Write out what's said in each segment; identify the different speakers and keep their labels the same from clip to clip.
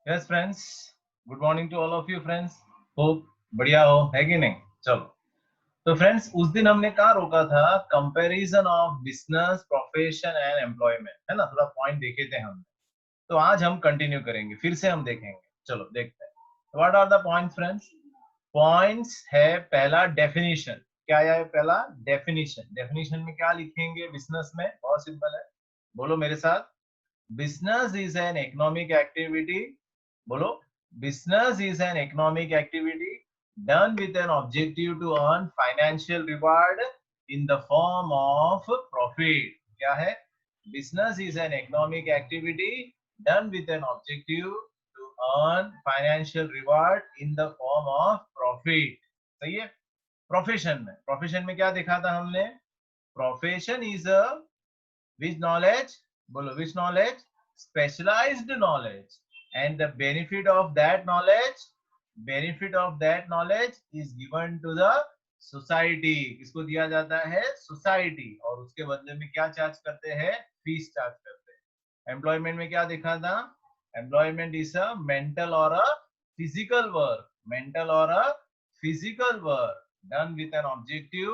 Speaker 1: Yes friends, good morning to all of you friends. Hope बढ़िया हो, है कि नहीं? चलो, तो फ्रेंड्स उस दिन हमने कहाँ रोका था? Comparison of business, profession and employment, है ना? थोड़ा पॉइंट देखे थे हमने। तो आज हम कंटिन्यू करेंगे, फिर से हम देखेंगे। चलो देखते हैं what are the points friends. Points है पहला डेफिनेशन। क्या है पहला? डेफिनेशन। डेफिनेशन में क्या लिखेंगे बिजनेस में? बहुत सिंपल है, बोलो मेरे साथ। Business is an economic activity. बोलो, business is an economic activity done with an objective to earn financial reward in the form of profit. क्या है? Business is an economic activity done with an objective to earn financial reward in the form of profit. सही है? Profession में क्या देखा था हमने? Profession is a which knowledge? Bolo, which knowledge? Specialized knowledge. And the benefit of that knowledge is given to the society. किसको दिया जाता है? सोसाइटी। और उसके बदले में क्या चार्ज करते हैं? फीस चार्ज करते हैं। एम्प्लॉयमेंट में क्या देखा था? एम्प्लॉयमेंट इज अ मेंटल और अ फिजिकल वर्क। मेंटल और a physical work done with an objective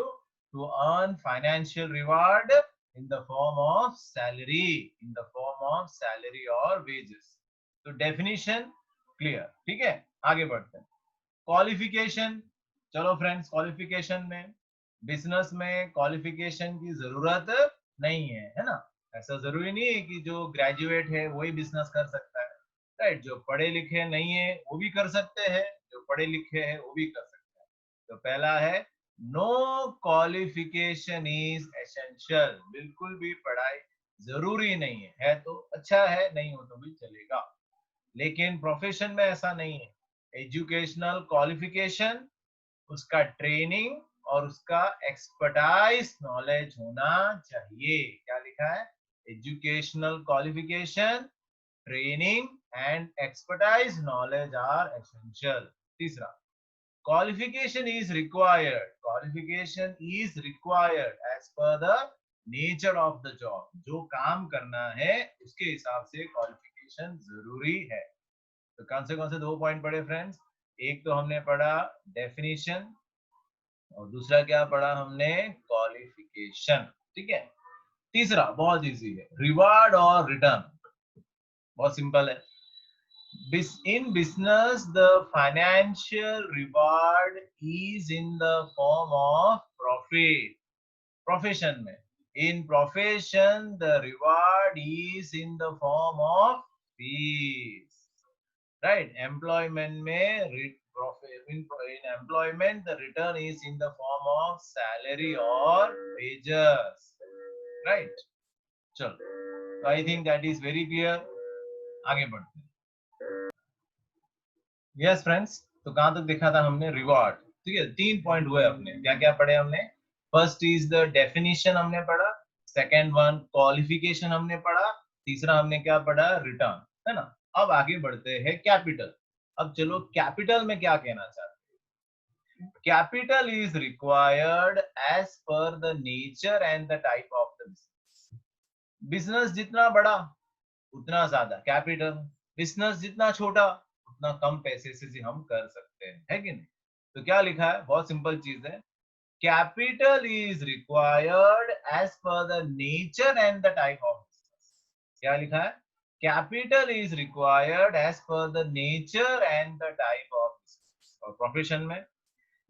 Speaker 1: to earn financial reward in the form of salary or wages. तो डेफिनेशन क्लियर, ठीक है? आगे बढ़ते हैं। क्वालिफिकेशन। चलो फ्रेंड्स, क्वालिफिकेशन में, बिजनेस में क्वालिफिकेशन की जरूरत नहीं है ना? ऐसा जरूरी नहीं है कि जो ग्रेजुएट है वही बिजनेस कर सकता है। राइट, जो पढ़े लिखे नहीं है वो भी कर सकते हैं, जो पढ़े लिखे हैं वो भी कर सकते हैं। तो पहला है, नो क्वालिफिकेशन इज एसेंशियल। बिल्कुल भी पढ़ाई जरूरी नहीं है तो अच्छा है, नहीं हो तो भी चलेगा। लेकिन प्रोफेशन में ऐसा नहीं है। एजुकेशनल क्वालिफिकेशन, उसका ट्रेनिंग और उसका एक्सपर्टाइज नॉलेज होना चाहिए। क्या लिखा है? Educational qualification, training and expertise knowledge are essential. तीसरा, qualification is required as per the nature of the job. जो काम करना है उसके हिसाब से क्वालिफिकेशन जरूरी है। तो कौन से दो पॉइंट पढ़े फ्रेंड्स? एक तो हमने पढ़ा डेफिनेशन, और दूसरा क्या पढ़ा हमने? क्वालिफिकेशन। ठीक है। तीसरा बहुत इजी है, रिवार्ड और रिटर्न। बहुत सिंपल है। In business, the financial reward is in the form of profit. Profession में, in profession, the reward is in the form of fees. Right? Employment में, in employment, the return is in the form of salary or wages. Right? चलो, so I think that is very clear. आगे बढ़ते हैं। Yes friends, तो कहां तक देखा था हमने? रिवॉर्ड। ठीक है, तीन पॉइंट हुए अपने। क्या क्या पढ़े हमने? फर्स्ट इज द डेफिनेशन हमने पढ़ा, सेकेंड वन क्वालिफिकेशन हमने पढ़ा, तीसरा हमने क्या पढ़ा? रिटर्न, है ना? अब आगे बढ़ते हैं कैपिटल। अब चलो, कैपिटल में क्या कहना चाहते हैं? Capital is required as per the nature and the type of the business. Business जितना बड़ा उतना ज्यादा कैपिटल, बिजनेस जितना छोटा उतना कम पैसे से हम कर सकते हैं, है कि नहीं? तो क्या लिखा है? बहुत सिंपल चीज है। Capital is required as per the nature and the type of business. क्या लिखा है? Capital is required as per the nature and the type of business. और प्रोफेशन में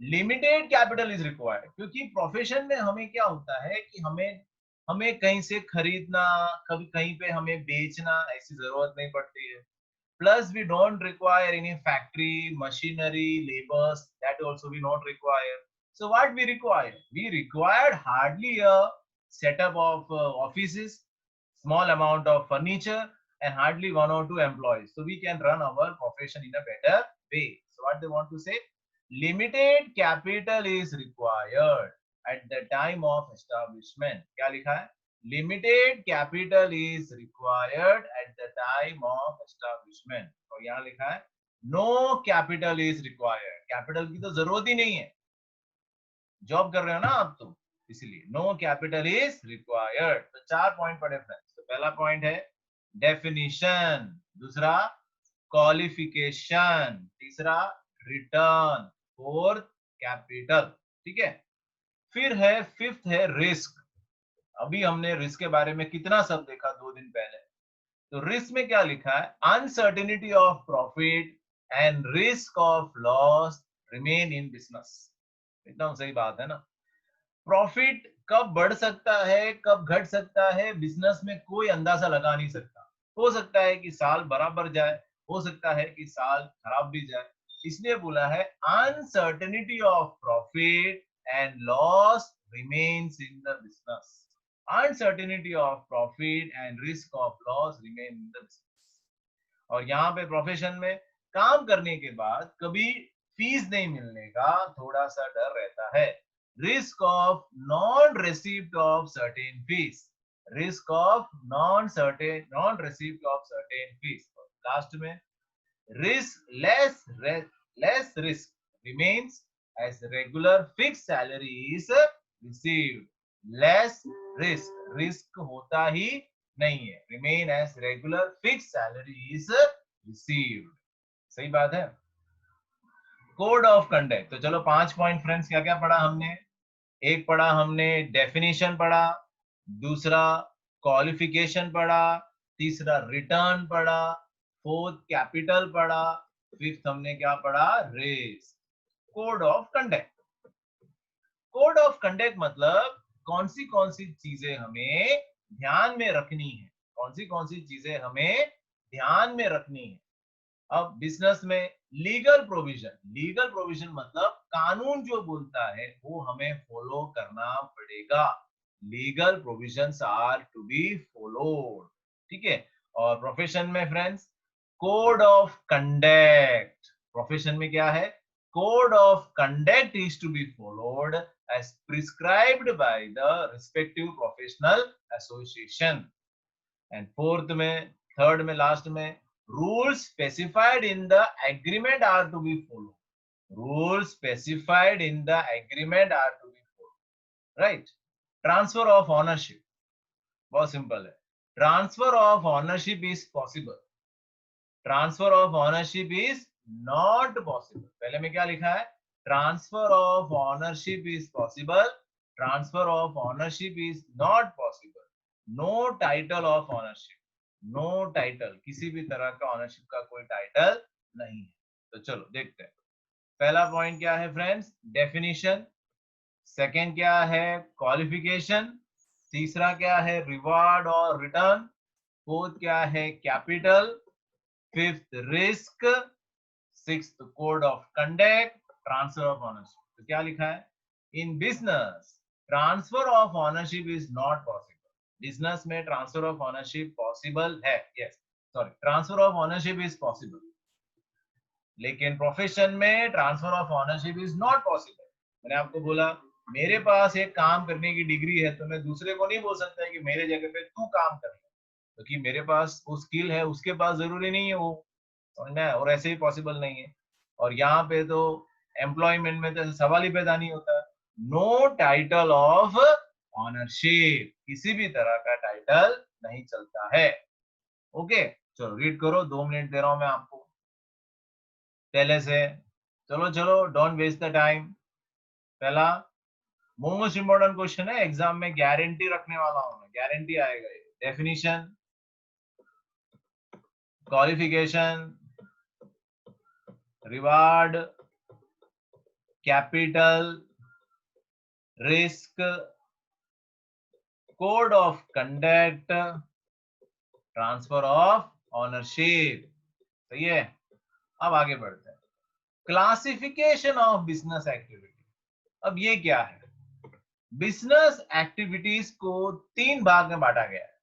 Speaker 1: लिमिटेड कैपिटल इज रिक्वायर्ड, क्योंकि प्रोफेशन में हमें क्या होता है कि हमें हमें कहीं से खरीदना, कभी कहीं पे हमें बेचना, ऐसी जरूरत नहीं पड़ती है। Plus, we don't require any factory, machinery, labors. That also we not require. So what we require? We required hardly a setup of offices, small amount of furniture, and hardly one or two employees. So we can run our profession in a better way. So what they want to say? Limited capital is required at the time of establishment. क्या लिखा है? Limited capital is required at the time of establishment. और यहाँ लिखा है no capital is required. Capital की तो जरूरत ही नहीं है, जॉब कर रहे हो ना आप तो, इसीलिए नो कैपिटल इज रिक्वायर्ड। तो चार पॉइंट पढ़े फ्रेंड्स। तो पहला पॉइंट है डेफिनेशन, दूसरा क्वालिफिकेशन, तीसरा रिटर्न, फोर्थ कैपिटल। ठीक है, फिर है फिफ्थ है रिस्क। अभी हमने रिस्क के बारे में कितना सब देखा 2 दिन पहले। तो रिस्क में क्या लिखा है, uncertainty of profit and risk of loss remain in business. एकदम सही बात है ना। प्रॉफिट कब बढ़ सकता है कब घट सकता है बिजनेस में कोई अंदाजा लगा नहीं सकता। हो सकता है कि साल बराबर जाए, हो सकता है कि साल खराब भी जाए। इसलिए बोला है uncertainty of profit and loss remains in the business. Uncertainty of profit and risk of loss remain in the business. और यहाँ पे प्रोफेशन में काम करने के बाद कभी फीस नहीं मिलने का थोड़ा सा डर रहता है। Risk of non received of certain fees, risk of non received of certain fees. Last में risk less risk remains as regular fixed salary is received। less risk होता ही नहीं है, remain as regular fixed salary is received। सही बात है। Code of conduct, तो चलो 5 point friends, क्या क्या पढ़ा हमने। एक पढ़ा हमने डेफिनेशन पढ़ा, दूसरा क्वालिफिकेशन पढ़ा, तीसरा रिटर्न पढ़ा, फोर्थ कैपिटल पढ़ा, फिफ्थ हमने क्या पढ़ा, रेस। Code of conduct, code of conduct मतलब कौन सी चीजें हमें ध्यान में रखनी है, कौन सी चीजें हमें ध्यान में रखनी है। अब बिजनेस में लीगल प्रोविजन मतलब कानून जो बोलता है वो हमें फॉलो करना पड़ेगा। Legal provisions are to be followed. ठीक है। और प्रोफेशन में friends code of conduct, profession में क्या है, code of conduct is to be followed as prescribed by the respective professional association. And fourth में, थर्ड में, लास्ट में rules specified in the agreement are to be followed। rules specified in the agreement are to be followed, right। transfer of ownership बहुत simple है, transfer of ownership is possible, transfer of ownership is not possible। पहले में क्या लिखा है, transfer of ownership is possible, transfer of ownership is not possible, no title of ownership, no title, किसी भी तरह का ऑनरशिप का कोई टाइटल नहीं है। तो चलो देखते हैं। पहला पॉइंट क्या है फ्रेंड्स, डेफिनेशन। सेकंड क्या है, क्वालिफिकेशन। तीसरा क्या है, रिवार्ड और रिटर्न। फोर्थ क्या है, capital. Fifth risk. Sixth code of conduct, transfer of ownership. तो क्या लिखा है, in business transfer of ownership is not possible. Business में ट्रांसफर ऑफ ऑनरशिप पॉसिबल है, yes sorry, transfer of ownership is possible, लेकिन profession में transfer of ownership is not possible. मैंने आपको बोला मेरे पास एक काम करने की डिग्री है तो मैं दूसरे को नहीं बोल सकता कि मेरे जगह पे तू काम कर, क्योंकि मेरे पास वो स्किल है उसके पास जरूरी नहीं है वो, समझना है, और ऐसे ही पॉसिबल नहीं है। और यहाँ पे तो एम्प्लॉयमेंट में तो सवाल ही पैदा नहीं होता। नो टाइटल ऑफ ऑनरशिप, किसी भी तरह का टाइटल नहीं चलता है। ओके चलो रीड करो, 2 मिनट दे रहा हूं मैं आपको पहले से। चलो चलो डोंट वेस्ट द टाइम। पहला मोस्ट इंपॉर्टेंट क्वेश्चन है, एग्जाम में गारंटी रखने वाला हूं मैं, गारंटी आएगा ये। Definition, qualification, reward, capital, risk, code of conduct, transfer of ownership. सही है। अब आगे बढ़ते हैं, क्लासिफिकेशन ऑफ बिजनेस एक्टिविटी। अब ये क्या है, बिजनेस एक्टिविटीज को 3 भाग में बांटा गया है।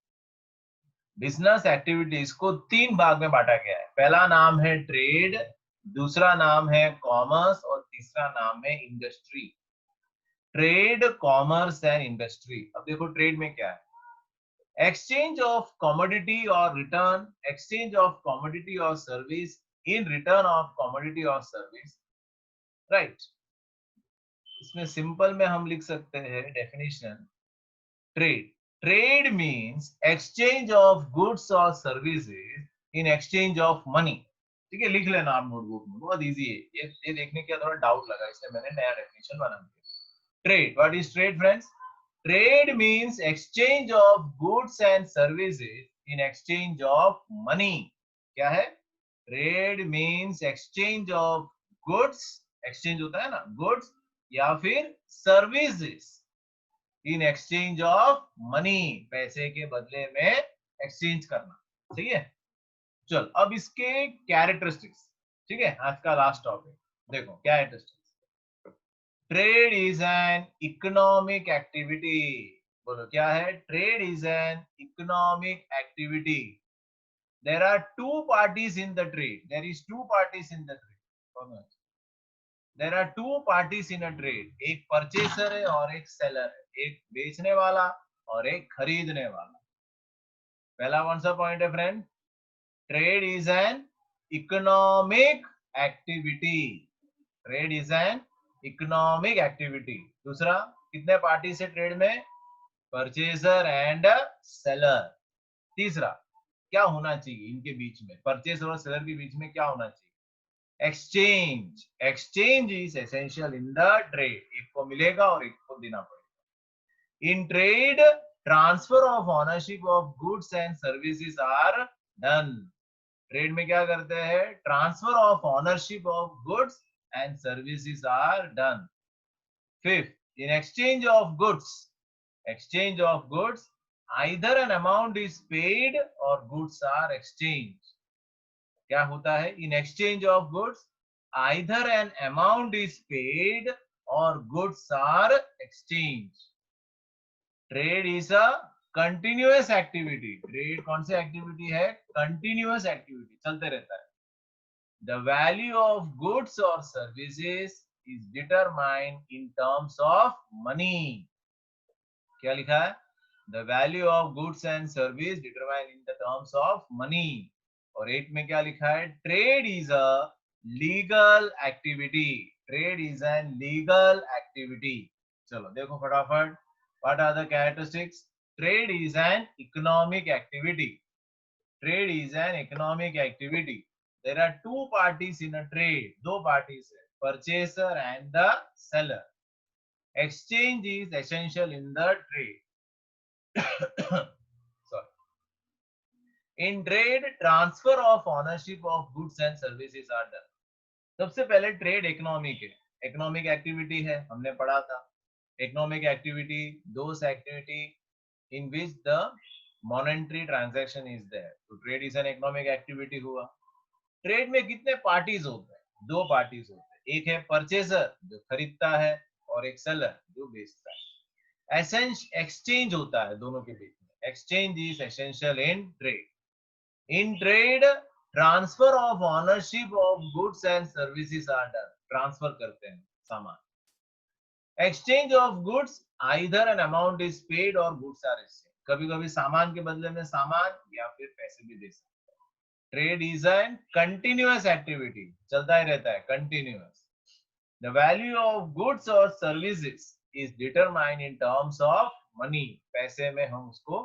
Speaker 1: बिजनेस एक्टिविटीज को 3 भाग में बांटा गया है। पहला नाम है ट्रेड, दूसरा नाम है कॉमर्स और तीसरा नाम है industry. Trade, commerce and industry. अब देखो ट्रेड में क्या है, exchange of commodity or return, exchange of commodity or service in return of commodity or service, right। इसमें सिंपल में हम लिख सकते हैं definition, trade means exchange of goods or services in exchange of money। ठीक है, लिख लेना आप नोटबुक में, बहुत इजी है ये देखने का थोड़ा डाउट लगा इसलिए मैंने नया डेफिनेशन बना दिया। Trade, what is trade friends? Trade means exchange of goods and services in exchange of money. क्या है? Trade means exchange of goods, exchange होता है ना गुड्स, या फिर services in exchange of money, पैसे के बदले में एक्सचेंज करना। सही है। चल अब इसके कैरेक्टरिस्टिक्स, ठीक है, आज का लास्ट टॉपिक देखो characteristics. Trade is an economic activity. बोलो क्या है? Trade is an economic activity. There are two parties in the trade, there is two parties in the trade, there are two parties in a trade, एक purchaser है और एक seller है, एक बेचने वाला और एक खरीदने वाला। पहला कौन सा पॉइंट है friend? Trade is an economic activity, trade is an economic activity. दूसरा, कितने पार्टी से ट्रेड में? Purchaser and seller. तीसरा, क्या होना चाहिए इनके बीच में, परचेसर और सेलर के बीच में क्या होना चाहिए? Exchange, exchange is essential in the trade, एक को मिलेगा और एक को देना पड़ेगा। In trade transfer of ownership of goods and services are done. Trade में क्या करते हैं? Transfer of ownership of goods and services are done. Fifth, in exchange of goods, exchange of goods, either an amount is paid or goods are exchanged. क्या होता है? In exchange of goods, either an amount is paid or goods are exchanged. Trade is a continuous activity. Trade कौन सी activity है? Continuous activity, चलते रहता है। The value of goods or services is determined in terms of money. क्या लिखा है? The value of goods and service determined in the terms of money. और 8 में क्या लिखा है? Trade is a legal activity. Trade is an legal activity. चलो देखो फटाफट, what are the characteristics? Trade is an economic activity. Trade is an economic activity. There are two parties in a trade. दो parties है, purchaser and the seller. Exchange is essential in the trade. Sorry. In trade, transfer of ownership of goods and services are done. सबसे पहले trade economic है, economic activity है, हमने पढ़ा था। Economic activity, those activity in which the monetary transaction is there. तो trade is an economic activity हुआ। Trade में कितने पार्टीज होते हैं? दो पार्टीज होते हैं, एक है परचेसर जो खरीदता है और एक सेलर जो बेचता है। एक्सचेंज होता है दोनों के बीच में। Exchange is essential in trade. In trade transfer of ownership of goods and services are done. Transfer करते हैं सामान। Exchange of goods, either an amount is paid और गुड्स आर एक्सचेंज। कभी कभी सामान के बदले में सामान या फिर पैसे भी दे सकते हैं। Trade is an continuous activity, चलता ही रहता है, continuous. The value of goods और services is determined in terms of money, पैसे में हम उसको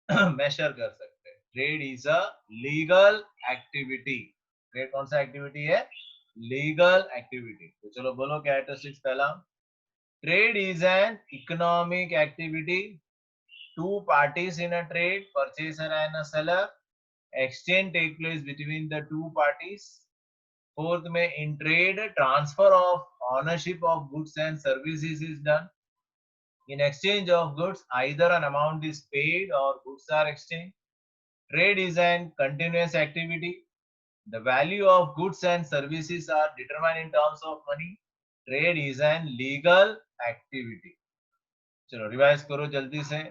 Speaker 1: मेजर कर सकते हैं। Trade is a legal activity. Trade कौन सा एक्टिविटी है? Legal activity. तो चलो बोलो कैरेक्टरिस्टिक्स पहला, trade is an economic activity. Two parties in a trade, purchaser and a seller. Exchange take place between the two parties. Fourth में, in trade transfer of ownership of goods and services is done. In exchange of goods, either an amount is paid or goods are exchanged. Trade is an continuous activity. The value of goods and services are determined in terms of money. Trade is an legal activity. चलो revise करो जल्दी से,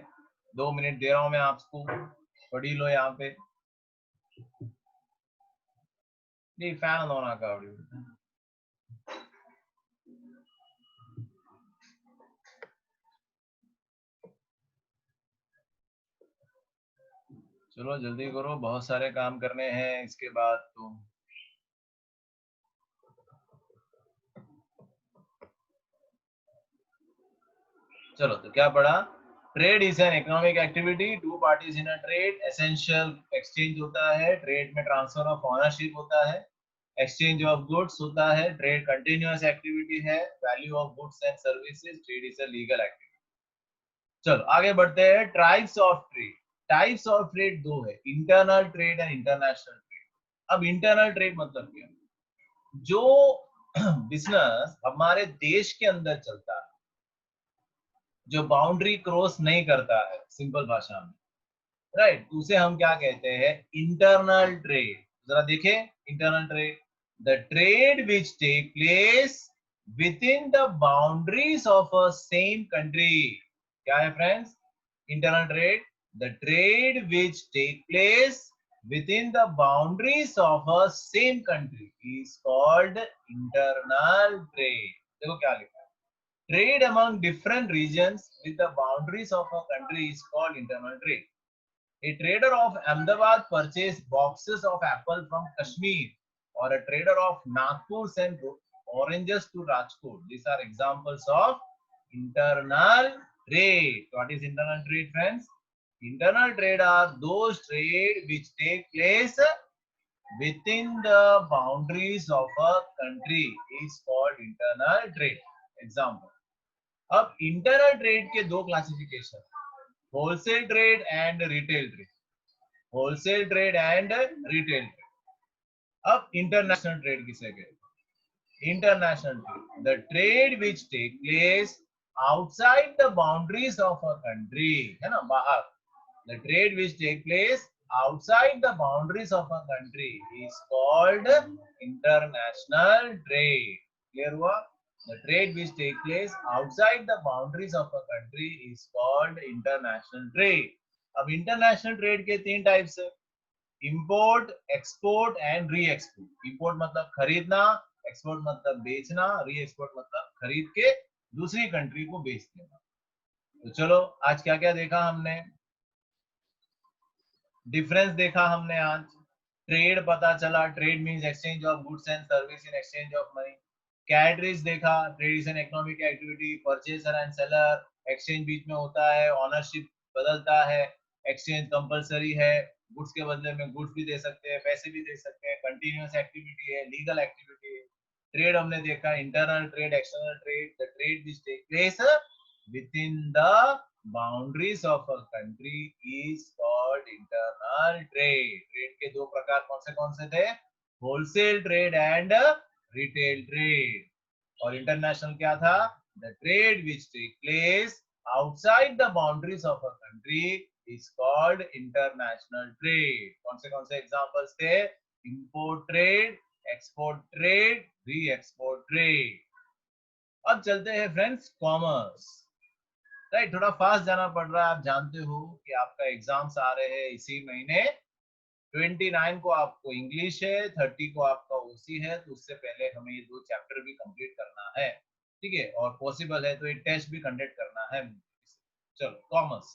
Speaker 1: 2 minute दे रहा हूं मैं आपको, पढ़ी लो यहाँ पे। नहीं फैन होना का चलो जल्दी करो, बहुत सारे काम करने हैं इसके बाद तो। चलो तो क्या पढ़ा? Trade is an economic activity. Two parties in a trade, essential exchange होता है। ट्रेड में ट्रांसफर ऑफ ओनरशिप होता है। एक्सचेंज ऑफ गुड्स होता है, ट्रेड कंटिन्यूअस एक्टिविटी है, value of goods and services, trade is a legal activity. चलो आगे बढ़ते हैं, types of trade. Types of trade दो है, internal trade and international trade. अब इंटरनल ट्रेड मतलब क्या, जो बिजनेस हमारे देश के अंदर चलता है, जो बाउंड्री क्रॉस नहीं करता है, सिंपल भाषा में, राइट, उसे हम क्या कहते हैं, इंटरनल ट्रेड। जरा देखें, internal trade, the trade which take place within the boundaries of a same country. क्या है friends, internal trade, the trade which take place within the boundaries of a same country is called internal trade। देखो क्या लिखा है, trade among different regions with the boundaries of a country is called internal trade। A trader of Ahmedabad purchased boxes of apple from Kashmir, or a trader of Nagpur sent oranges to Rajkot. These are examples of internal trade। What is internal trade, friends? Internal trade are those trade which take place within the boundaries of a country is called internal trade। Example, अब internal trade के दो classification, wholesale trade and retail trade. Wholesale trade and retail trade. अब international trade किसे कहते हैं, international trade, the trade which take place outside the boundaries of a country, है ना, बाहर, the trade which take place outside the boundaries of a country is called international trade। clear हुआ, the trade which take place outside the boundaries of a country is called international trade। अब international trade के तीन types है, import, export and re export. Import मतलब खरीदना, export मतलब बेचना, री एक्सपोर्ट मतलब खरीद के दूसरी कंट्री को बेच देना। तो चलो आज क्या क्या देखा हमने, डिफरेंस देखा हमने आज, ट्रेड पता चला, trade means exchange of goods and service in exchange of money. कैटरीज देखा, trade is an economic activity, purchaser and seller, exchange बीच में होता है, ओनरशिप बदलता है, एक्सचेंज कंपलसरी है, गुड्स के बदले में गुड्स भी दे सकते हैं, पैसे भी दे सकते हैं, कंटिन्यूअस एक्टिविटी है, लीगल एक्टिविटी है। ट्रेड हमने देखा, internal trade, external trade, the trade which take place within the boundaries of a country is called internal trade। Trade के दो प्रकार कौन से थे, wholesale trade and retail trade. और इंटरनेशनल क्या था, the trade which take place outside the boundaries of a country is called international trade। कौन से एग्जांपल्स थे, import trade, export trade, re export trade. अब चलते हैं फ्रेंड्स कॉमर्स, राइट, थोड़ा फास्ट जाना पड़ रहा है, आप जानते हो कि आपका एग्जाम्स आ रहे हैं इसी महीने, 29 को आपको इंग्लिश है, 30 को आपका ओसी है, तो उससे पहले हमें ये दो चैप्टर भी कंप्लीट करना है, ठीक है, और पॉसिबल है तो एक टेस्ट भी कंडक्ट करना है। चलो commerce,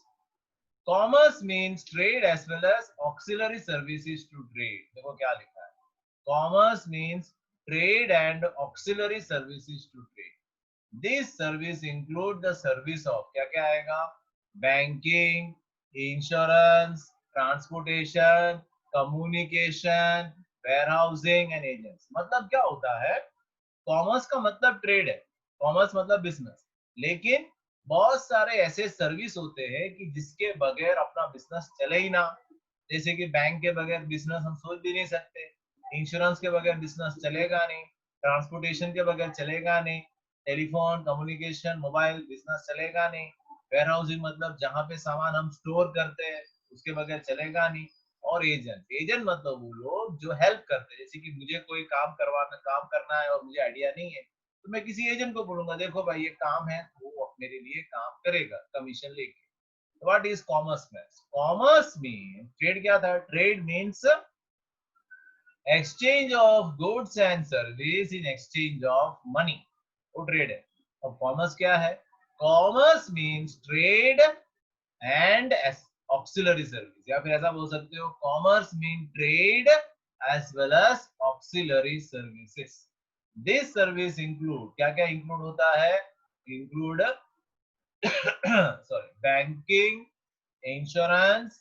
Speaker 1: commerce means trade as well as auxiliary services to trade. देखो क्या लिखा है, commerce means trade and auxiliary services to trade. This service include the service of, क्या क्या आएगा, banking, insurance, transportation, communication, warehousing and agents. मतलब क्या होता है, कॉमर्स का मतलब ट्रेड है, कॉमर्स मतलब बिजनेस, लेकिन बहुत सारे ऐसे सर्विस होते हैं कि जिसके बगैर अपना बिजनेस चले ही ना, जैसे कि बैंक के बगैर बिजनेस हम सोच भी नहीं सकते, इंश्योरेंस के बगैर बिजनेस चलेगा नहीं, ट्रांसपोर्टेशन के बगैर चलेगा नहीं, टेलीफोन, कम्युनिकेशन, मोबाइल बिजनेस चलेगा नहीं, वेयर हाउसिंग मतलब जहां पे सामान हम स्टोर करते हैं उसके बगैर चलेगा नहीं, और एजेंट, एजेंट मतलब वो लोग जो हेल्प करते हैं, जैसे कि मुझे कोई काम करना है और मुझे आइडिया नहीं है, तो मैं किसी एजेंट को बोलूंगा, देखो भाई ये काम है, वो मेरे लिए काम करेगा कमीशन लेके। व्हाट इज कॉमर्स में, कॉमर्स मीन, ट्रेड क्या था, trade means exchange of goods and service in exchange of money, वो ट्रेड है। और कॉमर्स क्या है, commerce means trade and auxiliary service, या फिर ऐसा बोल सकते हो, commerce mean trade as well as auxiliary services. This service include, क्या क्या इंक्लूड होता है, include sorry, banking, insurance,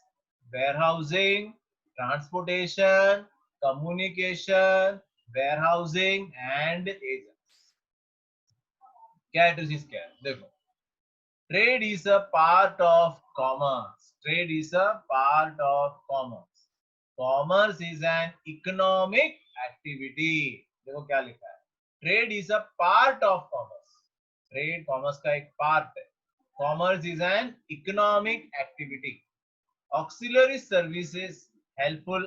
Speaker 1: warehousing, transportation, communication, warehousing and agents. क्या है तो चीज क्या है? देखो, trade is a part of commerce. Trade is a part of commerce. Commerce is an economic activity. देखो क्या लिखा है, trade is a part of commerce. Trade commerce का एक part है. Commerce is an economic activity. Auxiliary services helpful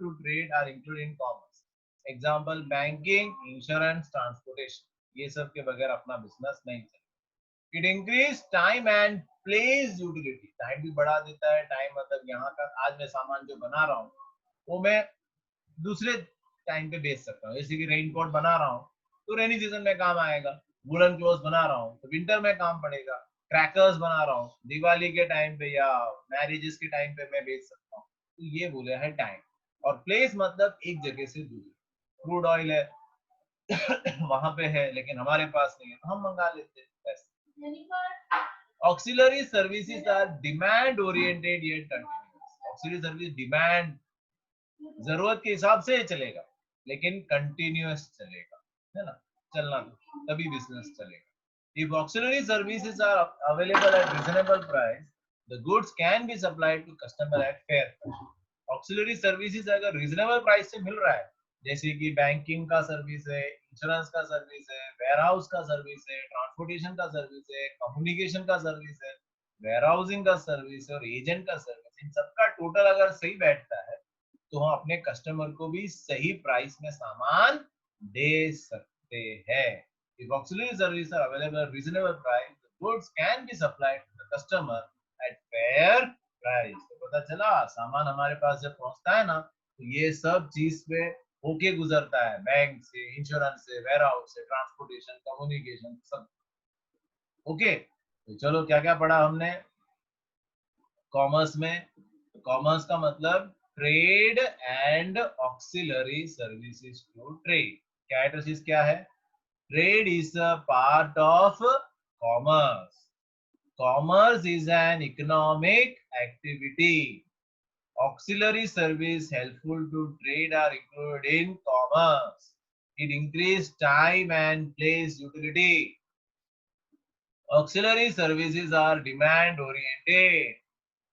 Speaker 1: to trade are included in commerce. Example, banking, insurance, transportation. ये सब के बगैर अपना बिजनेस नहीं चलेगा. It increase time and place utility. Time भी बढ़ा देता है. टाइम मतलब यहाँ का, आज मैं सामान जो बना रहा हूँ वो मैं दूसरे टाइम पे बेच सकता हूँ. जैसे कि रेनकोट बना रहा हूँ तो रेनी सीजन में काम आएगा. वुलन क्लोथ बना रहा हूँ तो विंटर में काम पड़ेगा. क्रैकर्स बना रहा हूँ दिवाली के टाइम पे या मैरिजेस के टाइम पे मैं बेच सकता हूँ. तो ये बोले है टाइम. और प्लेस मतलब एक जगह से दूसरी. क्रूड ऑयल है वहां पे है लेकिन हमारे पास नहीं है तो हम मंगा लेते हैं. Auxiliary services are demand oriented yet continuous. Auxiliary service demand जरूरत के हिसाब से चलेगा लेकिन कंटिन्यूअस चलेगा, है ना. चलना तभी बिजनेस चलेगा. If auxiliary services are available at reasonable price, the goods can be supplied to customer at fair price. Auxiliary services अगर reasonable price से मिल रहा है, जैसे कि बैंकिंग का सर्विस है, इंश्योरेंस का सर्विस है, वेयरहाउस का सर्विस है, ट्रांसपोर्टेशन का सर्विस है, कम्युनिकेशन का सर्विस है, वेयरहाउसिंग का सर्विस है और एजेंट का सर्विस, इन सबका टोटल अगर सही बैठता है तो हम अपने कस्टमर को भी सही प्राइस में सामान दे सकते हैं. If auxiliary services are available at reasonable price, the goods can be supplied to the customer at fair price. तो पता चला सामान हमारे पास जब पहुंचता है ना तो ये सब चीज पे होके गुजरता है. बैंक से, इंश्योरेंस से, वेयरहाउस से, ट्रांसपोर्टेशन, कम्युनिकेशन, सब. ओके, तो चलो क्या क्या पढ़ा हमने कॉमर्स में. कॉमर्स का मतलब trade and auxiliary services to trade. क्या है तो चीज क्या है? Trade is a part of commerce. Commerce is an economic activity. Auxiliary service helpful to trade are included in commerce. It increases time and place utility. Auxiliary services are demand oriented.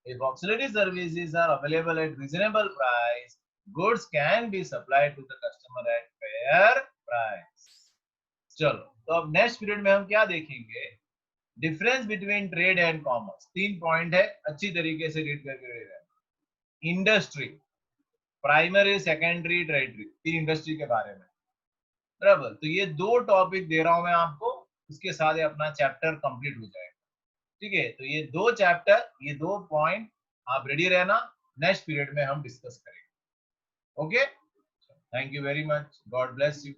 Speaker 1: If auxiliary services are available at reasonable price, goods can be supplied to the customer at fair price. चलो, तो अब next period में हम क्या देखेंगे? Difference between trade and commerce. 3 point है, अच्छी तरीके से रीड करके रहना. Industry, primary, secondary, tertiary, 3 industry के बारे में. बराबर. तो ये 2 टॉपिक दे रहा हूं मैं आपको, उसके साथ अपना चैप्टर कंप्लीट हो जाएगा. ठीक है, तो ये 2 चैप्टर, ये 2 पॉइंट आप रेडी रहना, नेक्स्ट पीरियड में हम डिस्कस करेंगे. Okay, thank you very much. God bless you.